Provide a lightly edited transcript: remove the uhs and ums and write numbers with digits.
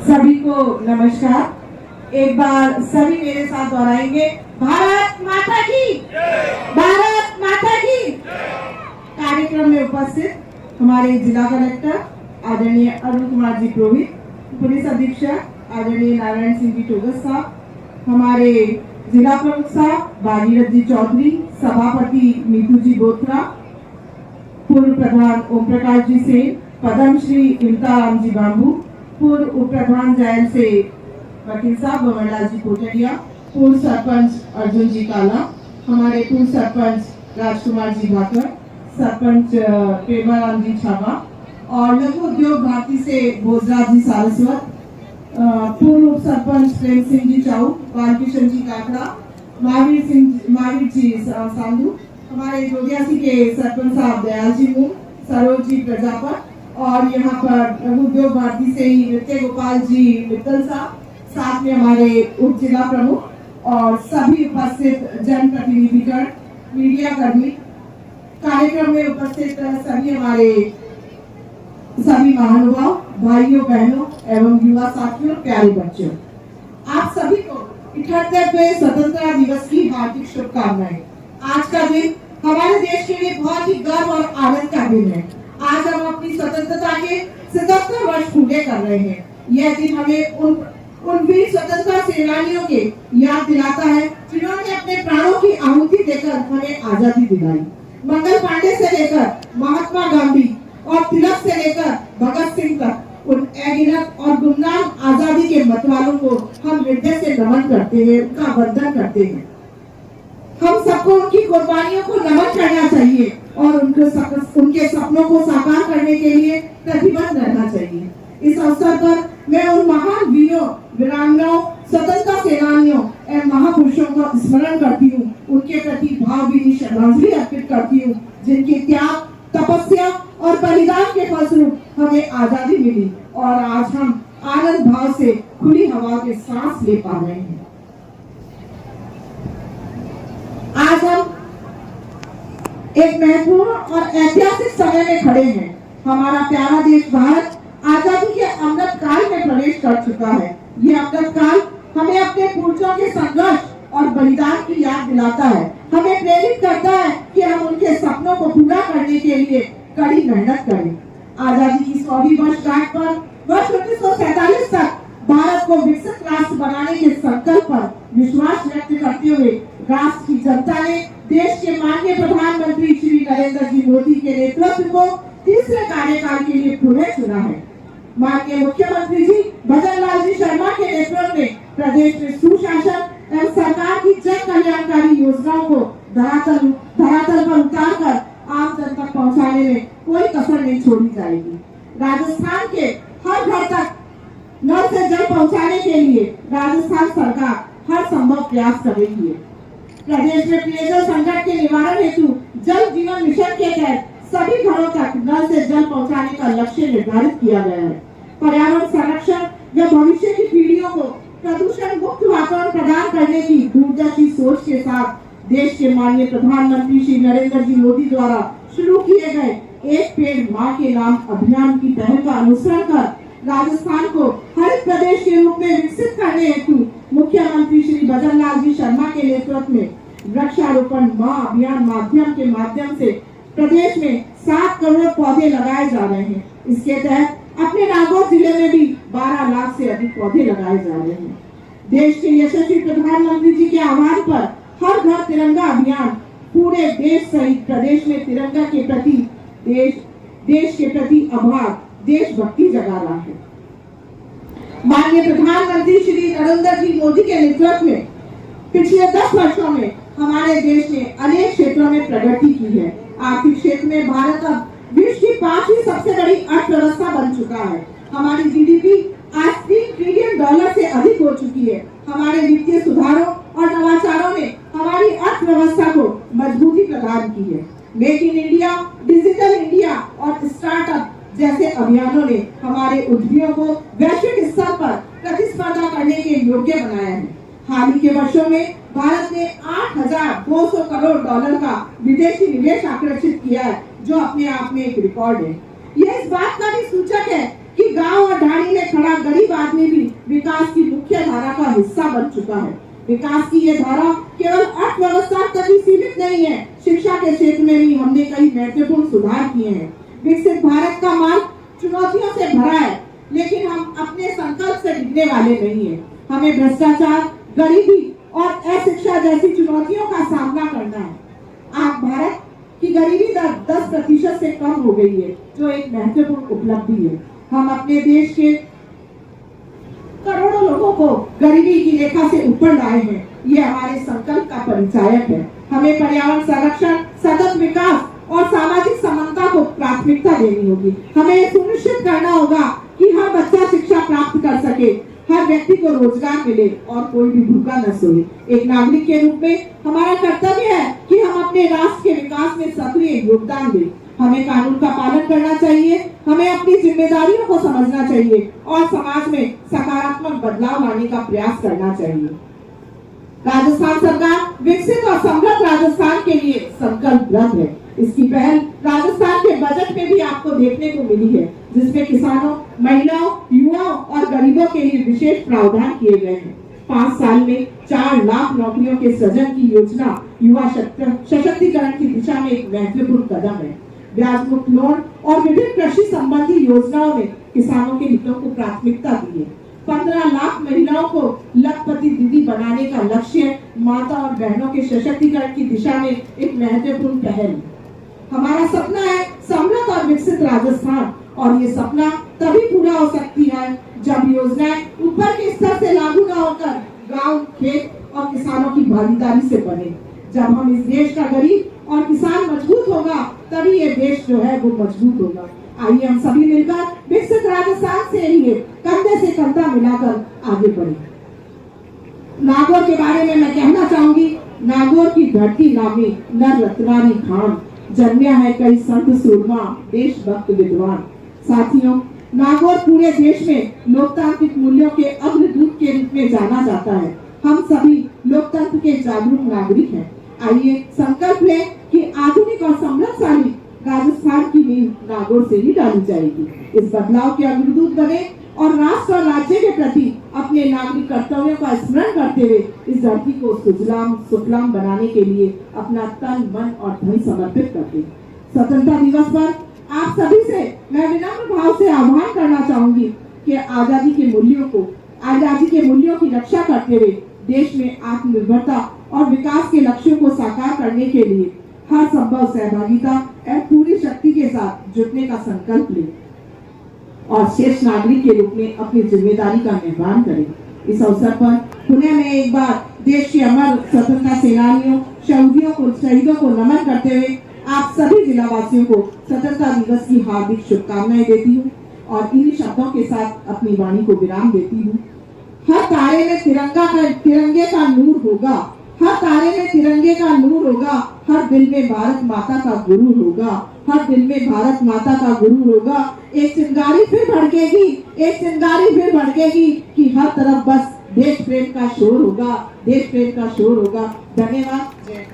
सभी को नमस्कार। एक बार सभी मेरे साथ दोहराएंगे, भारत माता की, भारत माता की। कार्यक्रम में उपस्थित हमारे जिला कलेक्टर आदरणीय अरुण कुमार जी पुरोहित, पुलिस अधीक्षक आदरणीय नारायण सिंह जी टोगस साहब, हमारे जिला प्रमुख साहब भागीरथ जी चौधरी, सभापति नीतू जी बोत्रा, पूर्व प्रधान ओम प्रकाश जी सेन, पद्मश्री इमताराम जी बाबू, पूर्व उप प्रधान जैन से वकील साहब भंवरलाल जी कोटरिया, पूर्व सरपंच अर्जुन जी काला, हमारे पूर्व सरपंच राजकुमार जी भाकर, सरपंच प्रेमाराम जी छाबा और लघु उद्योग भारती से भोजराज जी सारस्वत, पूर्व उप सरपंच प्रेम सिंह जी चाऊ, बालकिशन जी काकड़ा, महावीर जी सांधु, हमारे जोगियासी के सरपंच साहब दयाल जी मुंह, सरोज जी प्रजापत और यहाँ पर लघु उद्योग भारती से ही नृत्य गोपाल जी मित्तल साहब, साथ में हमारे उप जिला प्रमुख और सभी उपस्थित जनप्रतिनिधिगण, मीडिया कर्मी, कार्यक्रम में उपस्थित सभी हमारे सभी महानुभाव, भाइयों बहनों एवं युवा साथियों, प्यारे बच्चों, आप सभी को 78वें स्वतंत्रता दिवस की हार्दिक शुभकामनाएं। आज का दिन हमारे देश के लिए बहुत ही गर्व और आनंद का दिन है। आज हम अपनी स्वतंत्रता के 77 वर्ष पूरे कर रहे हैं। यह दिन हमें उन वीर स्वतंत्रता सेनानियों के याद दिलाता है जिन्होंने अपने प्राणों की आहुति देकर हमें आजादी दिलाई। मंगल पांडे से लेकर महात्मा गांधी और तिलक से लेकर भगत सिंह तक उन अगिनत और गुमनाम आजादी के मतवालों को हम हृदय से नमन करते हैं, उनका वंदन करते हैं। हम सबको उनकी कुर्बानियों को नमन करना चाहिए और उनके सपनों को साकार करने के लिए प्रतिबद्ध रहना चाहिए। इस अवसर पर मैं उन महान वीरों, वीरांगनाओं, स्वतंत्रता सेनानियों एवं महापुरुषों का स्मरण करती हूँ, उनके प्रति भावभीनी श्रद्धांजलि अर्पित करती हूँ, जिनके त्याग, तपस्या और बलिदान के फलस्वरूप हमें आजादी मिली और आज हम आनंद भाव से खुली हवा के सांस ले पा रहे हैं। आज हम एक महत्वपूर्ण और ऐतिहासिक समय में खड़े हैं। हमारा प्यारा देश भारत आजादी के अमृत काल में प्रवेश कर चुका है। ये अमृत काल हमें अपने पूर्वजों के संघर्ष और बलिदान की याद दिलाता है, हमें प्रेरित करता है कि हम उनके सपनों को पूरा करने के लिए कड़ी मेहनत करें। आजादी की 100वीं वर्षगांठ पर वर्ष 1947 तक भारत को विकसित राष्ट्र बनाने के संकल्प पर विश्वास व्यक्त करते हुए राष्ट्र की जनता ने देश के माननीय प्रधानमंत्री श्री नरेंद्र जी मोदी के नेतृत्व को तीसरे कार्यकाल के लिए पुनः चुना है। माननीय मुख्यमंत्री जी भजनलाल जी शर्मा के नेतृत्व में प्रदेश में सुशासन एवं सरकार की जन कल्याणकारी योजनाओं को धरातल पर उतारकर आम जन तक पहुंचाने में कोई कसर नहीं छोड़ी जाएगी। राजस्थान के हर घर तक नल से जल पहुंचाने के लिए राजस्थान सरकार हर संभव प्रयास कर रही है। प्रदेश में पेयजल संकट के निवारण हेतु जल जीवन मिशन के तहत सभी घरों तक नल से जल पहुंचाने का लक्ष्य निर्धारित किया गया है। पर्यावरण संरक्षण व भविष्य की पीढ़ियों को प्रदूषण मुक्त वातावरण प्रदान करने की दूरदर्शी सोच के साथ देश के माननीय प्रधानमंत्री श्री नरेंद्र जी मोदी द्वारा शुरू किए गए एक पेड़ माँ के नाम अभियान की पहल का अनुसरण कर राजस्थान को हरित प्रदेश के रूप में विकसित करने हेतु मुख्यमंत्री श्री भजनलाल जी शर्मा के नेतृत्व में वृक्षारोपण माँ अभियान के माध्यम से प्रदेश में 7 करोड़ पौधे लगाए जा रहे हैं। इसके तहत अपने नागौर जिले में भी 12 लाख से अधिक पौधे लगाए जा रहे हैं। देश के यशस्वी प्रधानमंत्री जी के आह्वान पर हर घर तिरंगा अभियान पूरे देश सहित प्रदेश में तिरंगा के प्रति देश के प्रति आभार, देशभक्ति जगा रहा है। माननीय प्रधानमंत्री श्री नरेंद्र जी मोदी के नेतृत्व में पिछले 10 वर्षों में हमारे देश ने अनेक क्षेत्रों में प्रगति की है। आर्थिक क्षेत्र में भारत अब विश्व की 5वीं सबसे बड़ी अर्थव्यवस्था बन चुका है। हमारी जीडीपी आज $3 ट्रिलियन से अधिक हो चुकी है। हमारे वित्तीय सुधारों और नवाचारों ने हमारी अर्थव्यवस्था को मजबूती प्रदान की है। Make in India, digital India और स्टार्टअप जैसे अभियानों ने हमारे उद्यमियों को वैश्विक स्तर पर प्रतिस्पर्धा करने के योग्य बनाया है। हाल ही के वर्षों में भारत ने $8,200 करोड़ का विदेशी निवेश आकर्षित किया है, जो अपने आप में एक रिकॉर्ड है। यह इस बात का भी सूचक है कि गांव और ढाणी में खड़ा गरीब आदमी भी विकास की मुख्य धारा का हिस्सा बन चुका है। विकास की ये धारा केवल अर्थव्यवस्था तक ही सीमित नहीं है, शिक्षा के क्षेत्र में भी हमने कई महत्वपूर्ण सुधार किए हैं। विकसित भारत का मार्ग चुनौतियों से भरा है, लेकिन हम अपने संकल्प से डिगने वाले नहीं है। हमें भ्रष्टाचार, गरीबी और अशिक्षा जैसी चुनौतियों का सामना करना है। आज भारत की गरीबी दर 10% से कम हो गई है, जो एक महत्वपूर्ण उपलब्धि है। हम अपने देश के करोड़ों लोगों को गरीबी की रेखा से ऊपर लाए हैं। ये हमारे संकल्प का परिचायक है। हमें पर्यावरण संरक्षण, सतत विकास और सामाजिक समानता को प्राथमिकता देनी होगी। हमें यह सुनिश्चित करना होगा कि हर बच्चा शिक्षा प्राप्त कर सके, हर व्यक्ति को रोजगार मिले और कोई भी भूखा न सोए। एक नागरिक के रूप में हमारा कर्तव्य है कि हम अपने राष्ट्र के विकास में सक्रिय योगदान दें। हमें कानून का पालन करना चाहिए, हमें अपनी जिम्मेदारियों को समझना चाहिए और समाज में सकारात्मक बदलाव लाने का प्रयास करना चाहिए। राजस्थान सरकार विकसित और समृद्ध राजस्थान के लिए संकल्पबद्ध है। इसकी पहल राजस्थान के बजट में भी आपको देखने को मिली है, जिसमें किसानों, महिलाओं, युवाओं और गरीबों के लिए विशेष प्रावधान किए गए हैं। 5 साल में 4 लाख नौकरियों के सृजन की योजना युवा सशक्तिकरण की दिशा में एक महत्वपूर्ण कदम है। ब्याज मुक्त लोन और विभिन्न कृषि संबंधी योजनाओं ने किसानों के हितों को प्राथमिकता दी है। 15 लाख महिलाओं को लखपति दीदी बनाने का लक्ष्य माता और बहनों के सशक्तिकरण की दिशा में एक महत्वपूर्ण पहल है। हमारा सपना है समृद्ध और विकसित राजस्थान, और ये सपना तभी पूरा हो सकती है जब योजनाएं ऊपर के स्तर से लागू न होकर गांव, खेत और किसानों की भागीदारी से बने। जब हम इस देश का गरीब और किसान मजबूत होगा, तभी ये देश जो है वो मजबूत होगा। आइए हम सभी मिलकर विकसित राजस्थान से लिए कंधे से कंधा मिलाकर आगे बढ़े। नागौर के बारे में मैं कहना चाहूंगी, नागौर की धरती नामी नर रत्नानी खान, जन्मिया है कई संत सूरमा, देशभक्त विद्वान। साथियों, नागौर पूरे देश में लोकतांत्रिक मूल्यों के अग्रदूत के रूप में जाना जाता है। हम सभी लोकतंत्र के जागरूक नागरिक हैं। आइए संकल्प लें कि आधुनिक और समृद्धशाली राजस्थान की नींव नागौर से ही डाली जाएगी। इस बदलाव के अग्रदूत बने और राष्ट्र और राज्य के प्रति अपने नागरिक कर्तव्यों का स्मरण करते हुए इस धरती को सुजलाम सुफलाम बनाने के लिए अपना तन, मन और धन समर्पित करते। स्वतंत्रता दिवस पर आप सभी से मैं विनम्र भाव से आह्वान करना चाहूंगी कि आजादी के मूल्यों की रक्षा करते हुए देश में आत्मनिर्भरता और विकास के लक्ष्यों को साकार करने के लिए हर संभव सहभागिता और पूरी शक्ति के साथ जुटने का संकल्प लें और श्रेष्ठ नागरिक के रूप में अपनी जिम्मेदारी का निर्वहन करें। इस अवसर पर पुनः मैं एक बार देश के अमर स्वतंत्रता सेनानियों, शहीदों को नमन करते हुए आप सभी जिलावासियों को स्वतंत्रता दिवस की हार्दिक शुभकामनाएं देती हूँ और इन्हीं शब्दों के साथ अपनी वाणी को विराम देती हूँ। हर तारे में तिरंगे का नूर होगा, हर तारे में तिरंगे का नूर होगा, हर दिल में भारत माता का गुरूर होगा, हर दिल में भारत माता का गुरूर होगा। एक चिंगारी फिर भड़केगी कि हर तरफ बस देश प्रेम का शोर होगा, देश प्रेम का शोर होगा। धन्यवाद। जय